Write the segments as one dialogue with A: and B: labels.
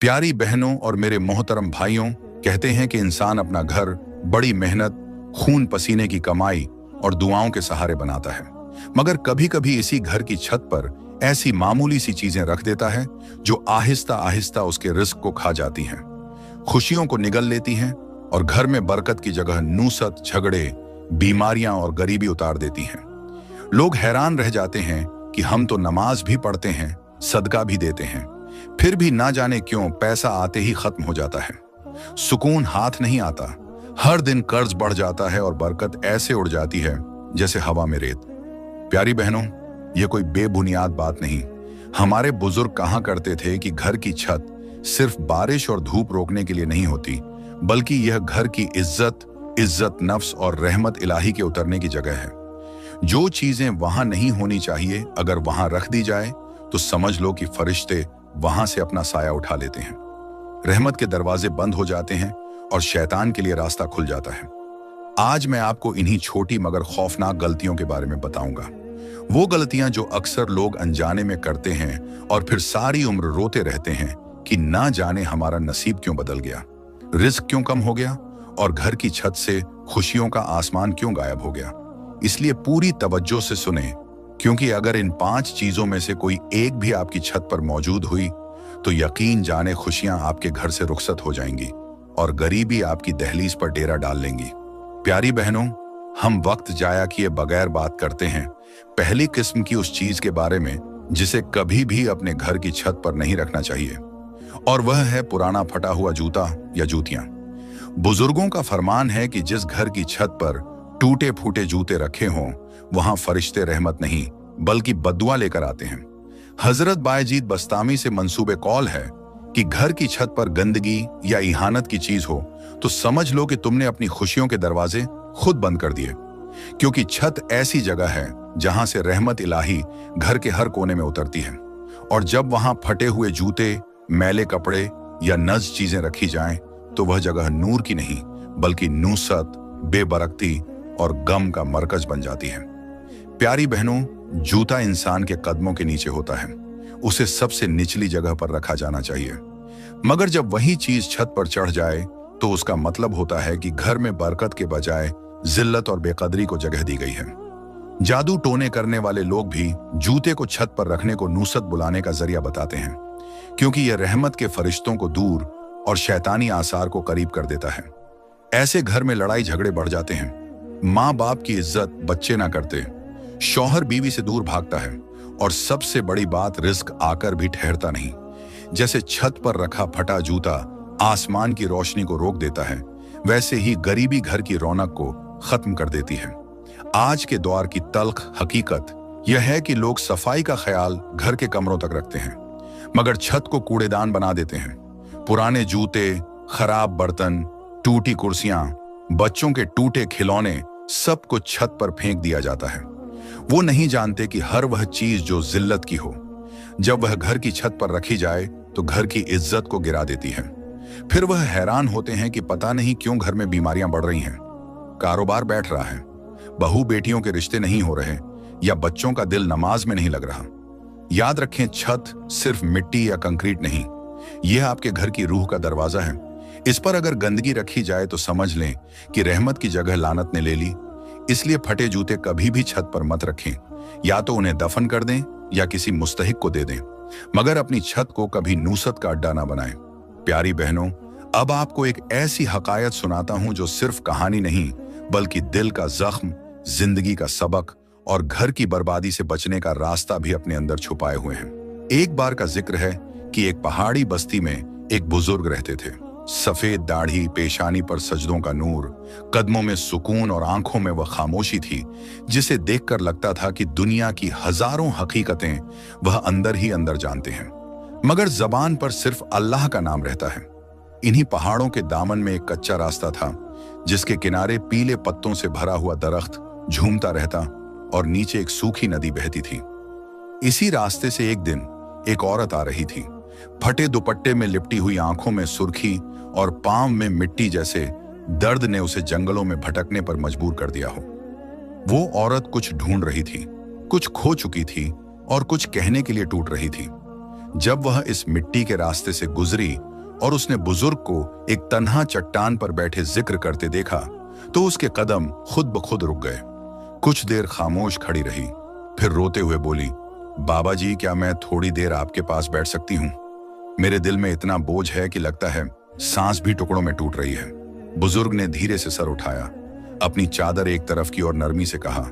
A: प्यारी बहनों और मेरे मोहतरम भाइयों, कहते हैं कि इंसान अपना घर बड़ी मेहनत, खून पसीने की कमाई और दुआओं के सहारे बनाता है, मगर कभी कभी इसी घर की छत पर ऐसी मामूली सी चीजें रख देता है जो आहिस्ता आहिस्ता उसके रिस्क को खा जाती हैं, खुशियों को निगल लेती हैं और घर में बरकत की जगह नूसत, झगड़े, बीमारियां और गरीबी उतार देती हैं। लोग हैरान रह जाते हैं कि हम तो नमाज भी पढ़ते हैं, सदका भी देते हैं, फिर भी ना जाने क्यों पैसा आते ही खत्म हो जाता है, सुकून हाथ नहीं आता, हर दिन कर्ज बढ़ जाता है और बरकत ऐसे उड़ जाती है जैसे हवा में रेत। प्यारी बहनों, ये कोई बेबुनियाद बात नहीं। हमारे बुजुर्ग कहा करते थे कि घर की छत सिर्फ बारिश और धूप रोकने के लिए नहीं होती, बल्कि यह घर की इज्जत नफ्स और रहमत इलाही के उतरने की जगह है। जो चीजें वहां नहीं होनी चाहिए, अगर वहां रख दी जाए तो समझ लो कि फरिश्ते वहां से अपना साया उठा लेते हैं, रहमत के दरवाजे बंद हो जाते हैं और शैतान के लिए रास्ता खुल जाता है। आज मैं आपको इन्हीं छोटी मगर खौफनाक गलतियों के बारे में बताऊंगा। वो गलतियां जो अक्सर लोग अनजाने में करते हैं और फिर सारी उम्र रोते रहते हैं कि ना जाने हमारा नसीब क्यों बदल गया, रिस्क क्यों कम हो गया और घर की छत से खुशियों का आसमान क्यों गायब हो गया। इसलिए पूरी तवज्जो से सुने, क्योंकि अगर इन 5 चीजों में से कोई एक भी आपकी छत पर मौजूद हुई तो यकीन जाने खुशियां आपके घर से रुखसत हो जाएंगी और गरीबी आपकी दहलीज पर डेरा डाल लेंगी। प्यारी बहनों, हम वक्त जाया किए बगैर बात करते हैं पहली किस्म की उस चीज के बारे में जिसे कभी भी अपने घर की छत पर नहीं रखना चाहिए, और वह है पुराना फटा हुआ जूता या जूतियां। बुजुर्गों का फरमान है कि जिस घर की छत पर टूटे फूटे जूते रखे हों, वहां फरिश्ते रहमत नहीं बल्कि बद्दुआ लेकर आते हैं। हजरत बायजीद बस्तामी से मंसूबे कौल है कि घर की छत पर गंदगी या इहानत की चीज हो तो समझ लो कि तुमने अपनी खुशियों के दरवाजे खुद बंद कर दिए, क्योंकि छत ऐसी जगह है जहां से रहमत इलाही घर के हर कोने में उतरती है। और जब वहां फटे हुए जूते, मैले कपड़े या नज चीजें रखी जाएं तो वह जगह नूर की नहीं बल्कि नूसत, बेबरकती और गम का मरकज बन जाती है। प्यारी बहनों, जूता इंसान के कदमों के नीचे होता है, उसे सबसे निचली जगह पर रखा जाना चाहिए, मगर जब वही चीज छत पर चढ़ जाए तो उसका मतलब होता है कि घर में बरकत के बजाय जिल्लत और बेकदरी को जगह दी गई है। जादू टोने करने वाले लोग भी जूते को छत पर रखने को नूसत बुलाने का जरिया बताते हैं, क्योंकि यह रहमत के फरिश्तों को दूर और शैतानी आसार को करीब कर देता है। ऐसे घर में लड़ाई झगड़े बढ़ जाते हैं, माँ बाप की इज्जत बच्चे ना करते, शौहर बीवी से दूर भागता है और सबसे बड़ी बात, रिस्क आकर भी ठहरता नहीं। जैसे छत पर रखा फटा जूता आसमान की रोशनी को रोक देता है, वैसे ही गरीबी घर की रौनक को खत्म कर देती है। आज के दौर की तल्ख हकीकत यह है कि लोग सफाई का ख्याल घर के कमरों तक रखते हैं, मगर छत को कूड़ेदान बना देते हैं। पुराने जूते, खराब बर्तन, टूटी कुर्सियां, बच्चों के टूटे खिलौने, सब कुछ छत पर फेंक दिया जाता है। वो नहीं जानते कि हर वह चीज जो जिल्लत की हो, जब वह घर की छत पर रखी जाए तो घर की इज्जत को गिरा देती है। फिर वह हैरान होते हैं कि पता नहीं क्यों घर में बीमारियां बढ़ रही हैं, कारोबार बैठ रहा है, बहू बेटियों के रिश्ते नहीं हो रहे या बच्चों का दिल नमाज में नहीं लग रहा। याद रखें, छत सिर्फ मिट्टी या कंक्रीट नहीं, यह आपके घर की रूह का दरवाजा है। इस पर अगर गंदगी रखी जाए तो समझ लें कि रहमत की जगह लानत ने ले ली। इसलिए फटे जूते कभी भी छत पर मत रखें, या तो उन्हें दफन कर दें या किसी मुस्तहिक को दे दें, मगर अपनी छत को कभी नूसत का अड्डा ना बनाएं। प्यारी बहनों, अब आपको एक ऐसी हकायत सुनाता हूं जो सिर्फ कहानी नहीं बल्कि दिल का जख्म, जिंदगी का सबक और घर की बर्बादी से बचने का रास्ता भी अपने अंदर छुपाए हुए हैं। एक बार का जिक्र है कि एक पहाड़ी बस्ती में एक बुजुर्ग रहते थे। सफेद दाढ़ी, पेशानी पर सजदों का नूर, कदमों में सुकून और आंखों में वह खामोशी थी जिसे देखकर लगता था कि दुनिया की हजारों हकीकतें वह अंदर ही अंदर जानते हैं, मगर जबान पर सिर्फ अल्लाह का नाम रहता है। इन्हीं पहाड़ों के दामन में एक कच्चा रास्ता था जिसके किनारे पीले पत्तों से भरा हुआ दरख्त झूमता रहता और नीचे एक सूखी नदी बहती थी। इसी रास्ते से एक दिन एक औरत आ रही थी, फटे दुपट्टे में लिपटी हुई, आंखों में सुर्खी और पांव में मिट्टी जैसे दर्द ने उसे जंगलों में भटकने पर मजबूर कर दिया हो। वो औरत कुछ ढूंढ रही थी, कुछ खो चुकी थी और कुछ कहने के लिए टूट रही थी। जब वह इस मिट्टी के रास्ते से गुजरी और उसने बुजुर्ग को एक तन्हा चट्टान पर बैठे जिक्र करते देखा तो उसके कदम खुद ब खुद रुक गए। कुछ देर खामोश खड़ी रही, फिर रोते हुए बोली, बाबा जी, क्या मैं थोड़ी देर आपके पास बैठ सकती हूँ? मेरे दिल में इतना बोझ है कि लगता है सांस भी टुकड़ों में टूट रही है। बुजुर्ग ने धीरे से सर उठाया, अपनी चादर एक तरफ की और नरमी से कहा,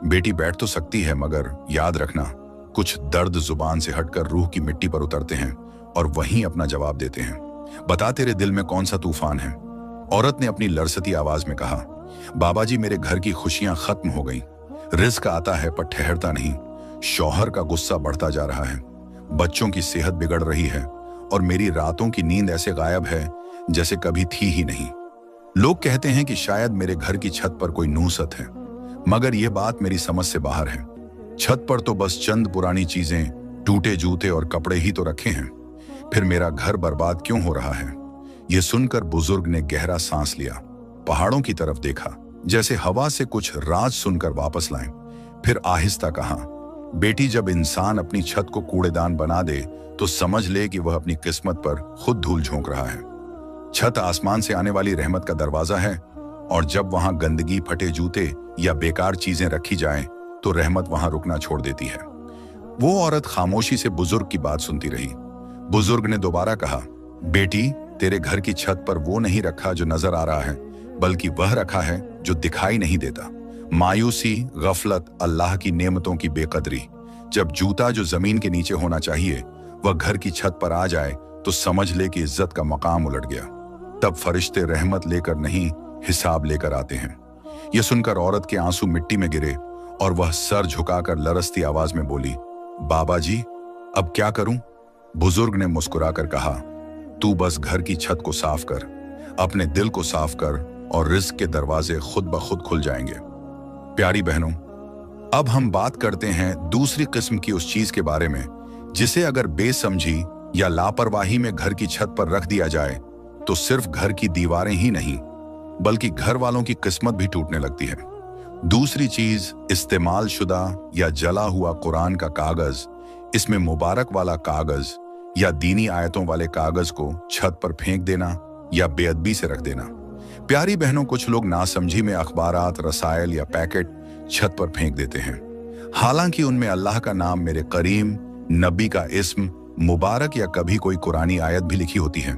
A: बेटी बैठ तो सकती है, मगर याद रखना, कुछ दर्द जुबान से हटकर रूह की मिट्टी पर उतरते हैं और वहीं अपना जवाब देते हैं। बता, तेरे दिल में कौन सा तूफान है? औरत ने अपनी लरसती आवाज में कहा, बाबा जी, मेरे घर की खुशियां खत्म हो गईं। रिस्क आता है पर ठहरता नहीं। शौहर का गुस्सा बढ़ता जा रहा है, बच्चों की सेहत बिगड़ रही है और मेरी रातों की नींद ऐसे गायब है जैसे कभी थी ही नहीं। लोग कहते हैं कि शायद मेरे घर की छत पर कोई नूसत है, मगर यह बात मेरी समझ से बाहर है। छत पर तो बस चंद पुरानी चीजें, टूटे जूते और कपड़े ही तो रखे हैं। फिर मेरा घर बर्बाद क्यों हो रहा है? यह सुनकर बुजुर्ग ने गहरा सांस लिया, पहाड़ों की तरफ देखा जैसे हवा से कुछ राज सुनकर वापस लाएं। फिर आहिस्ता कहा, बेटी, जब इंसान अपनी छत को कूड़ेदान बना दे तो समझ ले कि वह अपनी किस्मत पर खुद धूल झोंक रहा है। छत आसमान से आने वाली रहमत का दरवाजा है और जब वहां गंदगी, फटे जूते या बेकार चीजें रखी जाएं तो रहमत वहां रुकना छोड़ देती है। वो औरत खामोशी से बुजुर्ग की बात सुनती रही। बुजुर्ग ने दोबारा कहा, बेटी, तेरे घर की छत पर वो नहीं रखा जो नजर आ रहा है, बल्कि वह रखा है जो दिखाई नहीं देता। मायूसी, गफलत, अल्लाह की नेमतों की बेकदरी। जब जूता जो जमीन के नीचे होना चाहिए वह घर की छत पर आ जाए तो समझ ले कि इज्जत का मकाम उलट गया। तब फरिश्ते रहमत लेकर नहीं, हिसाब लेकर आते हैं। यह सुनकर औरत के आंसू मिट्टी में गिरे और वह सर झुकाकर लरसती आवाज में बोली, बाबा जी, अब क्या करूं? बुजुर्ग ने मुस्कुराकर कहा, तू बस घर की छत को साफ कर, अपने दिल को साफ कर और रिज्क के दरवाजे खुद ब खुद खुल जाएंगे। प्यारी बहनों, अब हम बात करते हैं दूसरी किस्म की उस चीज के बारे में जिसे अगर बेसमझी या लापरवाही में घर की छत पर रख दिया जाए तो सिर्फ घर की दीवारें ही नहीं बल्कि घर वालों की किस्मत भी टूटने लगती है। दूसरी चीज इस्तेमाल शुदा या जला हुआ कुरान का कागज। इसमें मुबारक वाला कागज या दीनी आयतों वाले कागज को छत पर फेंक देना या बेअदबी से रख देना। प्यारी बहनों, कुछ लोग नासमझी में अखबारात, रसायल या पैकेट छत पर फेंक देते हैं, हालांकि उनमें अल्लाह का नाम, मेरे करीम, नबी का इस्म, मुबारक या कभी कोई कुरानी आयत भी लिखी होती है।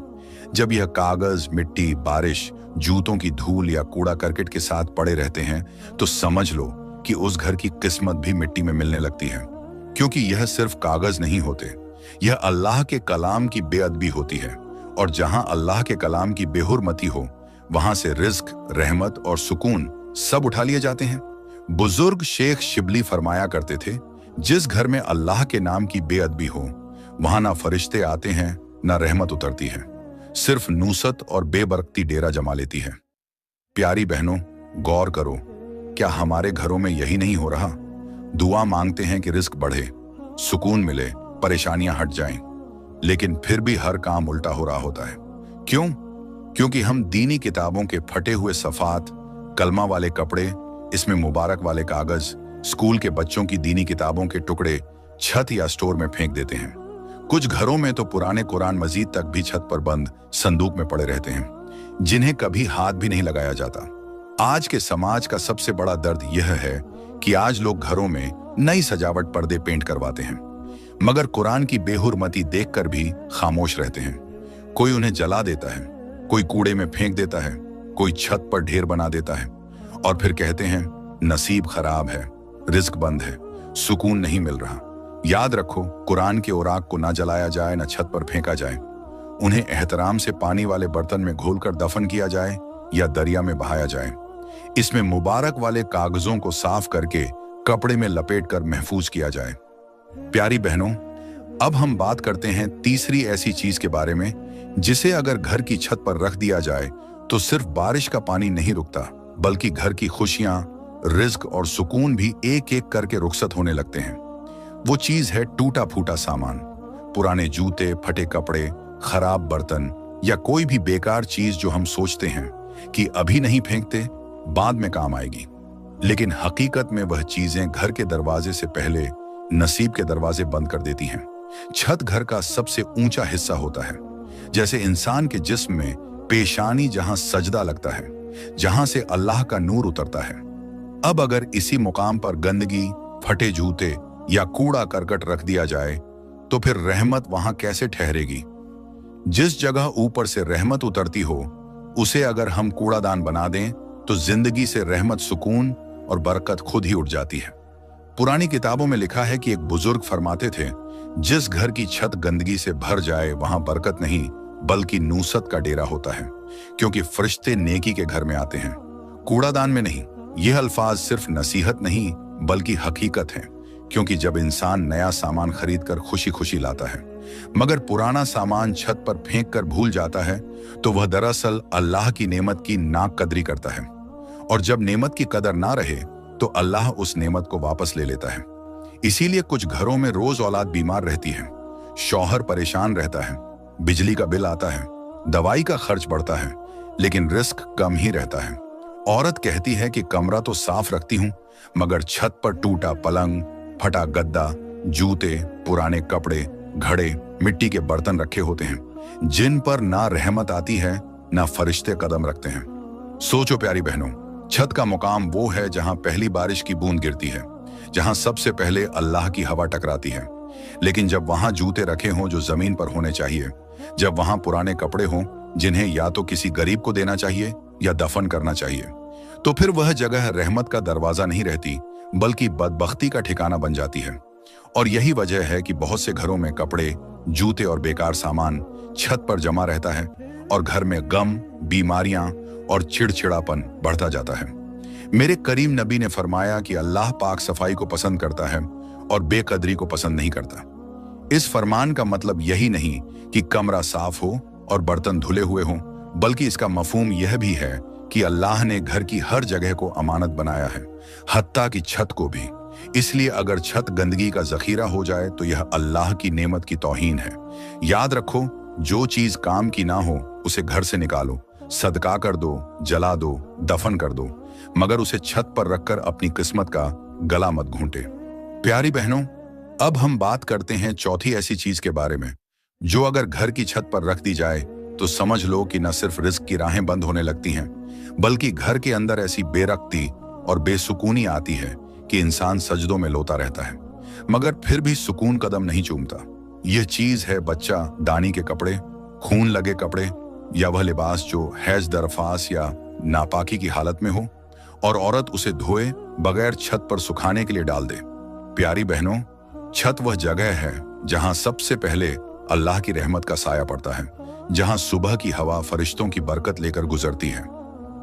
A: जब यह कागज, मिट्टी, बारिश, जूतों की धूल या कूड़ा करकट के साथ पड़े रहते हैं तो समझ लो कि उस घर की किस्मत भी मिट्टी में मिलने लगती है, क्योंकि यह सिर्फ कागज नहीं होते, यह अल्लाह के कलाम की बेअदबी होती है। और जहां अल्लाह के कलाम की बेहुरमती हो वहां से रिज्क, रहमत और सुकून सब उठा लिए जाते हैं। बुजुर्ग शेख शिबली फरमाया करते थे, जिस घर में अल्लाह के नाम की बेअदबी हो वहां ना फरिश्ते आते हैं ना रहमत उतरती है, सिर्फ नूसत और बेबरकती डेरा जमा लेती है। प्यारी बहनों, गौर करो, क्या हमारे घरों में यही नहीं हो रहा? दुआ मांगते हैं कि रिस्क बढ़े, सुकून मिले, परेशानियां हट जाएं, लेकिन फिर भी हर काम उल्टा हो रहा होता है। क्यों? क्योंकि हम दीनी किताबों के फटे हुए सफात, कलमा वाले कपड़े, इसमें मुबारक वाले कागज, स्कूल के बच्चों की दीनी किताबों के टुकड़े छत या स्टोर में फेंक देते हैं। कुछ घरों में तो पुराने कुरान मजीद तक भी छत पर बंद संदूक में पड़े रहते हैं, जिन्हें कभी हाथ भी नहीं लगाया जाता। आज के समाज का सबसे बड़ा दर्द यह है कि आज लोग घरों में नई सजावट, पर्दे पेंट करवाते हैं, मगर कुरान की बेहुरमती देखकर भी खामोश रहते हैं। कोई उन्हें जला देता है, कोई कूड़े में फेंक देता है, कोई छत पर ढेर बना देता है और फिर कहते हैं नसीब खराब है, रिस्क बंद है, सुकून नहीं मिल रहा। याद रखो, कुरान के औराक को ना जलाया जाए, ना छत पर फेंका जाए। उन्हें एहतराम से पानी वाले बर्तन में घोलकर दफन किया जाए या दरिया में बहाया जाए। इसमें मुबारक वाले कागजों को साफ करके कपड़े में लपेटकर महफूज किया जाए। प्यारी बहनों, अब हम बात करते हैं तीसरी ऐसी चीज के बारे में जिसे अगर घर की छत पर रख दिया जाए तो सिर्फ बारिश का पानी नहीं रुकता, बल्कि घर की खुशियां, रिज्क और सुकून भी एक एक करके रुखसत होने लगते हैं। वो चीज है टूटा फूटा सामान, पुराने जूते, फटे कपड़े, खराब बर्तन या कोई भी बेकार चीज जो हम सोचते हैं कि अभी नहीं फेंकते, बाद में काम आएगी, लेकिन हकीकत में वह चीजें घर के दरवाजे से पहले नसीब के दरवाजे बंद कर देती हैं। छत घर का सबसे ऊंचा हिस्सा होता है। जैसे इंसान के जिस्म में पेशानी जहां सजदा लगता है, जहां से अल्लाह का नूर उतरता है। अब अगर इसी मुकाम पर गंदगी, फटे जूते या कूड़ा करकट रख दिया जाए तो फिर रहमत वहां कैसे ठहरेगी? जिस जगह ऊपर से रहमत उतरती हो उसे अगर हम कूड़ादान बना दें तो जिंदगी से रहमत, सुकून और बरकत खुद ही उठ जाती है। पुरानी किताबों में लिखा है कि एक बुजुर्ग फरमाते थे, जिस घर की छत गंदगी से भर जाए वहां बरकत नहीं बल्कि नूसत का डेरा होता है, क्योंकि फरिश्ते नेकी के घर में आते हैं, कूड़ादान में नहीं। यह अल्फाज सिर्फ नसीहत नहीं बल्कि हकीकत है, क्योंकि जब इंसान नया सामान खरीद कर खुशी खुशी लाता है मगर पुराना सामान छत पर फेंक कर भूल जाता है तो वह दरअसल अल्लाह की नेमत की नाकदरी करता है। और जब नेमत की कदर ना रहे तो अल्लाह उस नेमत को वापस ले लेता है। इसीलिए कुछ घरों में रोज औलाद बीमार रहती है, शौहर परेशान रहता है, बिजली का बिल आता है, दवाई का खर्च बढ़ता है, लेकिन रिस्क कम ही रहता है। औरत कहती है कि कमरा तो साफ रखती हूं मगर छत पर टूटा पलंग, फटा गद्दा, जूते, पुराने कपड़े, घड़े, मिट्टी के बर्तन रखे होते हैं जिन पर ना रहमत आती है ना फरिश्ते कदम रखते हैं। सोचो प्यारी बहनों, छत का मुकाम वो है जहां पहली बारिश की बूंद गिरती है, जहां सबसे पहले अल्लाह की हवा टकराती है। लेकिन जब वहां जूते रखे हों जो जमीन पर होने चाहिए, जब वहां पुराने कपड़े हों जिन्हें या तो किसी गरीब को देना चाहिए या दफन करना चाहिए, तो फिर वह जगह रहमत का दरवाजा नहीं रहती बल्कि बदबख्ती का ठिकाना बन जाती है। और यही वजह है कि बहुत से घरों में कपड़े, जूते और बेकार सामान छत पर जमा रहता है और घर में गम, बीमारियां और चिड़चिड़ापन बढ़ता जाता है। मेरे करीम नबी ने फरमाया कि अल्लाह पाक सफाई को पसंद करता है और बेकदरी को पसंद नहीं करता। इस फरमान का मतलब यही नहीं कि कमरा साफ हो और बर्तन धुले हुए हों, बल्कि इसका मफहूम यह भी है कि अल्लाह ने घर की हर जगह को अमानत बनाया है, हत्ता की छत को भी। इसलिए अगर छत गंदगी का जखीरा हो जाए तो यह अल्लाह की नेमत की तौहीन है। याद रखो, जो चीज काम की ना हो उसे घर से निकालो, सदका कर दो, जला दो, दफन कर दो, मगर उसे छत पर रखकर अपनी किस्मत का गला मत घूंटे। प्यारी बहनों, अब हम बात करते हैं चौथी ऐसी चीज के बारे में जो अगर घर की छत पर रख दी जाए तो समझ लो कि न सिर्फ रिस्क की राहें बंद होने लगती हैं बल्कि घर के अंदर ऐसी बेरक्ती और बेसुकूनी आती है कि इंसान सजदों में लोता रहता है मगर फिर भी सुकून कदम नहीं चूमता। यह चीज है बच्चा दानी के कपड़े, खून लगे कपड़े, या वह लिबास जो हैज दरफास या नापाकी की हालत में हो और औरत उसे धोए बगैर छत पर सुखाने के लिए डाल दे। प्यारी बहनों, छत वह जगह है जहां सबसे पहले अल्लाह की रहमत का साया पड़ता है, जहां सुबह की हवा फरिश्तों की बरकत लेकर गुजरती है।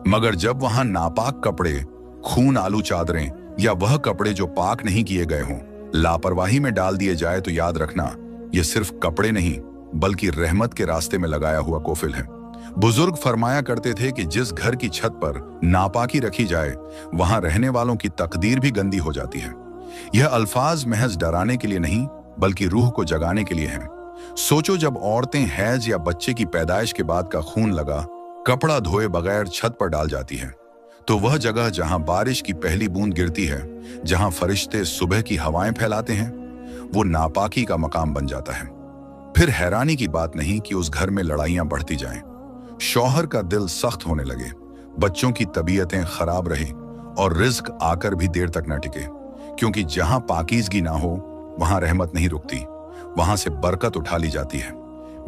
A: मगर जब वहां नापाक कपड़े, खून आलू चादरें या वह कपड़े जो पाक नहीं किए गए हों लापरवाही में डाल दिए जाए तो याद रखना, ये सिर्फ कपड़े नहीं बल्कि रहमत के रास्ते में लगाया हुआ कोफिल है। बुजुर्ग फरमाया करते थे कि जिस घर की छत पर नापाकी रखी जाए वहां रहने वालों की तकदीर भी गंदी हो जाती है। यह अल्फाज महज डराने के लिए नहीं बल्कि रूह को जगाने के लिए हैं। सोचो, जब औरतें हैज या बच्चे की पैदाइश के बाद का खून लगा कपड़ा धोए बगैर छत पर डाल जाती हैं, तो वह जगह जहां बारिश की पहली बूंद गिरती है, जहां फरिश्ते सुबह की हवाएं फैलाते हैं, वो नापाकी का मकाम बन जाता है। फिर हैरानी की बात नहीं कि उस घर में लड़ाइयां बढ़ती जाएं, शौहर का दिल सख्त होने लगे, बच्चों की तबीयतें खराब रहे और रिज्क आकर भी देर तक न टिके, क्योंकि जहां पाकीज़गी ना हो वहां रहमत नहीं रुकती, वहां से बरकत उठा ली जाती है।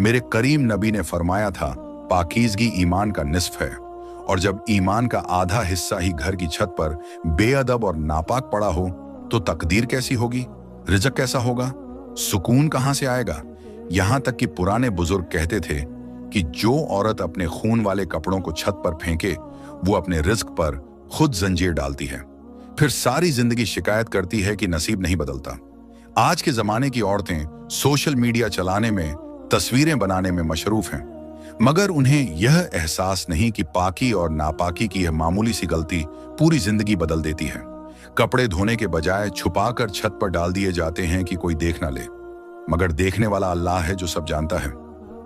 A: मेरे करीम नबी ने फरमाया था, पाकीज़गी ईमान का निस्फ है, और जब ईमान का आधा हिस्सा ही घर की छत पर बेअदब और नापाक पड़ा हो तो तकदीर कैसी होगी, रिज़्क कैसा होगा, सुकून कहां से आएगा। यहां तक कि पुराने बुजुर्ग कहते थे कि जो औरत अपने खून वाले कपड़ों को छत पर फेंके वो अपने रिज़्क पर खुद जंजीर डालती है, फिर सारी जिंदगी शिकायत करती है कि नसीब नहीं बदलता। आज के जमाने की औरतें सोशल मीडिया चलाने में, तस्वीरें बनाने में मशरूफ हैं, मगर उन्हें यह एहसास नहीं कि पाकी और नापाकी की यह मामूली सी गलती पूरी जिंदगी बदल देती है। कपड़े धोने के बजाय छुपाकर छत पर डाल दिए जाते हैं कि कोई देख ना ले, मगर देखने वाला अल्लाह है जो सब जानता है।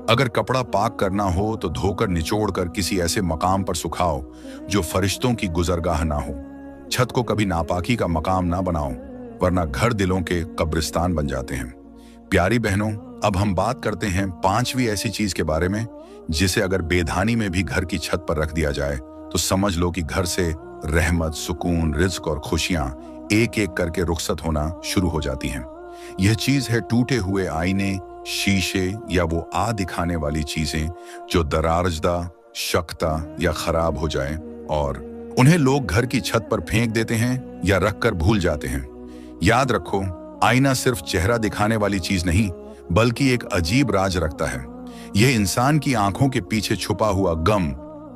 A: अगर कपड़ा पाक करना हो तो धोकर निचोड़कर किसी ऐसे मकाम पर सुखाओ जो फरिश्तों की गुजरगाह ना हो। छत को कभी नापाकी का मकाम ना बनाओ, वरना घर दिलों के कब्रिस्तान बन जाते हैं। प्यारी बहनों, अब हम बात करते हैं पांचवी ऐसी चीज के बारे में जिसे अगर बेधानी में भी घर की छत पर रख दिया जाए तो समझ लो कि घर से रहमत, सुकून, रिज्क और खुशियां एक एक करके रुखसत होना शुरू हो जाती हैं। यह चीज है टूटे हुए आईने, शीशे या वो आ दिखाने वाली चीजें जो दरारजदा, शख्ता या खराब हो जाएं और उन्हें लोग घर की छत पर फेंक देते हैं या रखकर भूल जाते हैं। याद रखो, आईना सिर्फ चेहरा दिखाने वाली चीज नहीं बल्कि एक अजीब राज रखता है। यह इंसान की आंखों के पीछे छुपा हुआ गम,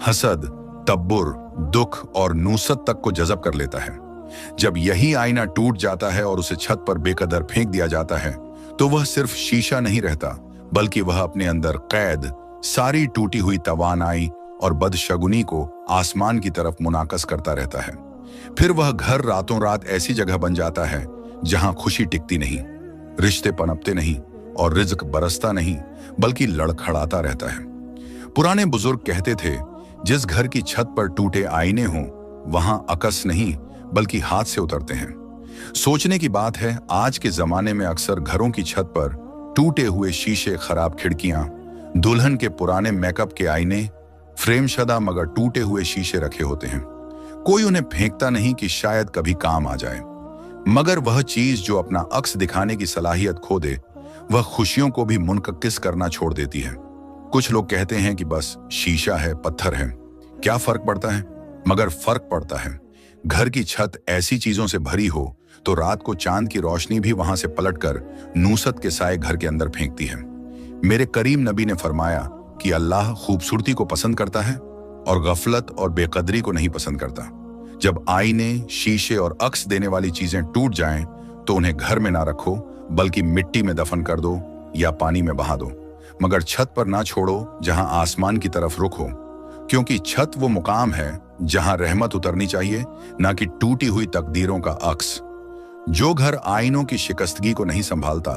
A: हसद, तब्बुर, दुख और नूसत तक को जज़ब कर लेता है। जब यही आईना टूट जाता है और उसे छत पर बेकदर फेंक दिया जाता है तो वह सिर्फ शीशा नहीं रहता बल्कि वह अपने अंदर कैद सारी टूटी हुई तवानाई और बदशगुनी को आसमान की तरफ मुनाकस करता रहता है। फिर वह घर रातों रात ऐसी जगह बन जाता है जहां खुशी टिकती नहीं, रिश्ते पनपते नहीं और रिज्क बरसता नहीं बल्कि लड़खड़ाता रहता है। पुराने बुजुर्ग कहते थे, जिस घर की छत पर टूटे आईने हों वहां अकस नहीं बल्कि हाथ से उतरते हैं। सोचने की बात है, आज के जमाने में अक्सर घरों की छत पर टूटे हुए शीशे, खराब खिड़कियां, दुल्हन के पुराने मेकअप के आईने, फ्रेमशदा मगर टूटे हुए शीशे रखे होते हैं। कोई उन्हें फेंकता नहीं कि शायद कभी काम आ जाए, मगर वह चीज जो अपना अक्स दिखाने की सलाहियत खो दे वह खुशियों को भी मुनक़िस करना छोड़ देती है। कुछ लोग कहते हैं कि बस शीशा है, पत्थर है, क्या फर्क पड़ता है? मगर फर्क पड़ता है। घर की छत ऐसी चीजों से भरी हो तो रात को चांद की रोशनी भी वहां से पलटकर नूसत के साए घर के अंदर फेंकती है। मेरे करीम नबी ने फरमाया कि अल्लाह खूबसूरती को पसंद करता है और गफलत और बेकदरी को नहीं पसंद करता। जब आईने, शीशे और अक्स देने वाली चीजें टूट जाएं तो उन्हें घर में ना रखो बल्कि मिट्टी में दफन कर दो या पानी में बहा दो, मगर छत पर ना छोड़ो जहां आसमान की तरफ रुख हो, क्योंकि छत वो मुकाम है जहां रहमत उतरनी चाहिए, ना कि टूटी हुई तकदीरों का अक्स। जो घर आईनों की शिकस्तगी को नहीं संभालता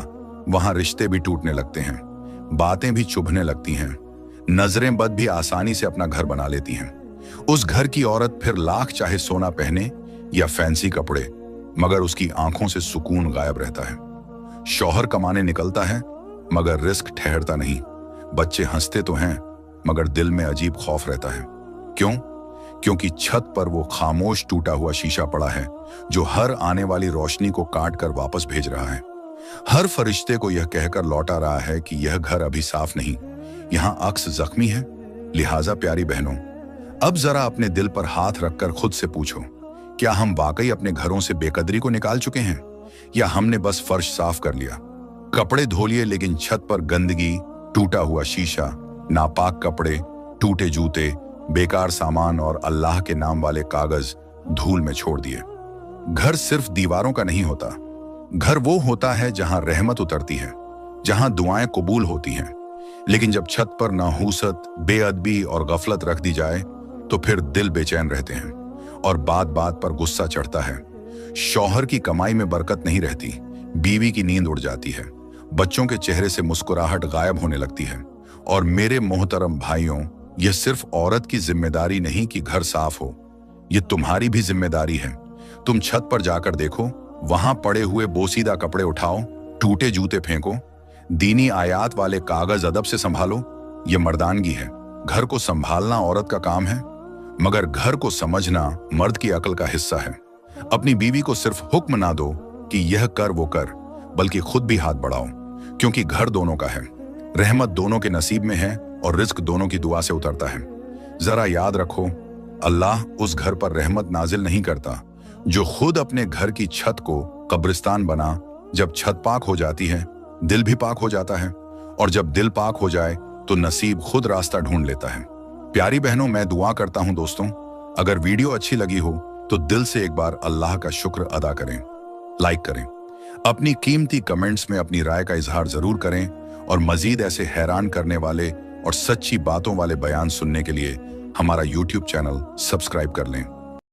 A: वहां रिश्ते भी टूटने लगते हैं, बातें भी चुभने लगती हैं, नजरें बद भी आसानी से अपना घर बना लेती हैं। उस घर की औरत फिर लाख चाहे सोना पहने या फैंसी कपड़े, मगर उसकी आंखों से सुकून गायब रहता है। शौहर कमाने निकलता है मगर रिस्क ठहरता नहीं। बच्चे हंसते तो हैं मगर दिल में अजीब खौफ रहता है। क्यों? क्योंकि छत पर वो खामोश टूटा हुआ शीशा पड़ा है जो हर आने वाली रोशनी को काट कर वापस भेज रहा है। हर फरिश्ते को यह कहकर लौटा रहा है कि यह घर अभी साफ नहीं, यहाँ अक्स जख्मी है। लिहाजा प्यारी बहनों, अब जरा अपने दिल पर हाथ रखकर खुद से पूछो, क्या हम वाकई अपने घरों से बेकदरी को निकाल चुके हैं या हमने बस फर्श साफ कर लिया? कपड़े धो लिए लेकिन छत पर गंदगी, टूटा हुआ शीशा, नापाक कपड़े, टूटे जूते, बेकार सामान और अल्लाह के नाम वाले कागज धूल में छोड़ दिए। घर सिर्फ दीवारों का नहीं होता, घर वो होता है जहां रहमत उतरती है, जहां दुआएं कबूल होती हैं। लेकिन जब छत पर नाहूसत, बेअदबी और गफलत रख दी जाए तो फिर दिल बेचैन रहते हैं और बात बात पर गुस्सा चढ़ता है। शौहर की कमाई में बरकत नहीं रहती, बीवी की नींद उड़ जाती है, बच्चों के चेहरे से मुस्कुराहट गायब होने लगती है। और मेरे मोहतरम भाइयों, यह सिर्फ औरत की जिम्मेदारी नहीं कि घर साफ हो, यह तुम्हारी भी जिम्मेदारी है। तुम छत पर जाकर देखो, वहां पड़े हुए बोसीदा कपड़े उठाओ, टूटे जूते फेंको, दीनी आयात वाले कागज अदब से संभालो। यह मर्दानगी है। घर को संभालना औरत का काम है, मगर घर को समझना मर्द की अक्ल का हिस्सा है। अपनी बीवी को सिर्फ हुक्म ना दो कि यह कर वो कर, बल्कि खुद भी हाथ बढ़ाओ, क्योंकि घर दोनों का है, रहमत दोनों के नसीब में है और रिज्क दोनों की दुआ से उतरता है। जरा याद रखो, अल्लाह उस घर पर रहमत नाजिल नहीं करता जो खुद अपने घर की छत को कब्रिस्तान बना। जब छत पाक हो जाती है, दिल भी पाक हो जाता है, और जब दिल पाक हो जाए तो नसीब खुद रास्ता ढूंढ लेता है। प्यारी बहनों, मैं दुआ करता हूं दोस्तों, अगर वीडियो अच्छी लगी हो तो दिल से एक बार अल्लाह का शुक्र अदा करें, लाइक करें, अपनी कीमती कमेंट्स में अपनी राय का इजहार जरूर करें और मजीद ऐसे हैरान करने वाले और सच्ची बातों वाले बयान सुनने के लिए हमारा YouTube चैनल सब्सक्राइब कर लें।